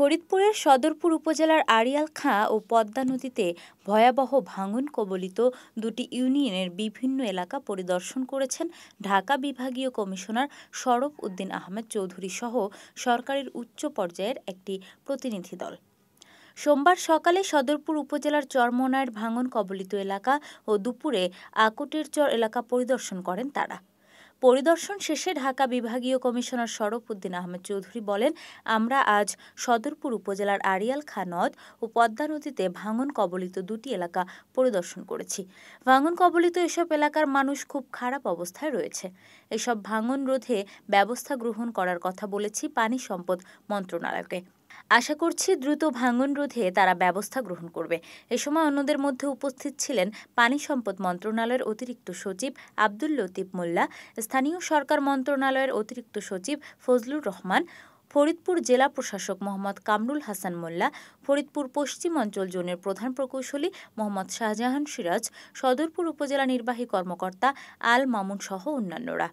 ফরিদপুরের সদরপুর উপজেলার আড়িয়াল খাঁ ও পদ্মা নদীতে ভয়াবহ ভাঙন কবলিত দুটি ইউনিয়নের বিভিন্ন এলাকা পরিদর্শন করেছেন ঢাকা বিভাগীয় কমিশনার শরফ উদ্দিন আহমেদ চৌধুরী সহ সরকারের উচ্চ পর্যায়ের একটি প্রতিনিধি দল। সোমবার সকালে সদরপুর উপজেলার চরমোনাইর ভাঙন কবলিত এলাকা ও দুপুরে আকুটের চর এলাকা পরিদর্শন করেন তারা। পরিদর্শন শেষে ঢাকা বিভাগীয় কমিশনার শরফ উদ্দিন আহমেদ চৌধুরী বলেন, আমরা আজ সদরপুর উপজেলার আড়িয়াল খাঁ নদ ও পদ্মা নদীতে ভাঙন কবলিত দুটি এলাকা পরিদর্শন করেছি। ভাঙন কবলিত এসব এলাকার মানুষ খুব খারাপ অবস্থায় রয়েছে। এসব ভাঙন রোধে ব্যবস্থা গ্রহণ করার কথা বলেছি পানি সম্পদ মন্ত্রণালয়কে। আশা করছি দ্রুত ভাঙন রোধে তারা ব্যবস্থা গ্রহণ করবে। এ সময় অন্যদের মধ্যে উপস্থিত ছিলেন পানি সম্পদ মন্ত্রণালয়ের অতিরিক্ত সচিব আব্দুল লতিফ মোল্লা, স্থানীয় সরকার মন্ত্রণালয়ের অতিরিক্ত সচিব ফজলুর রহমান, ফরিদপুর জেলা প্রশাসক মোহাম্মদ কামরুল হাসান মোল্লা, ফরিদপুর পশ্চিম অঞ্চল জোনের প্রধান প্রকৌশলী মোহাম্মদ শাহজাহান সিরাজ, সদরপুর উপজেলা নির্বাহী কর্মকর্তা আল মামুন সহ অন্যান্যরা।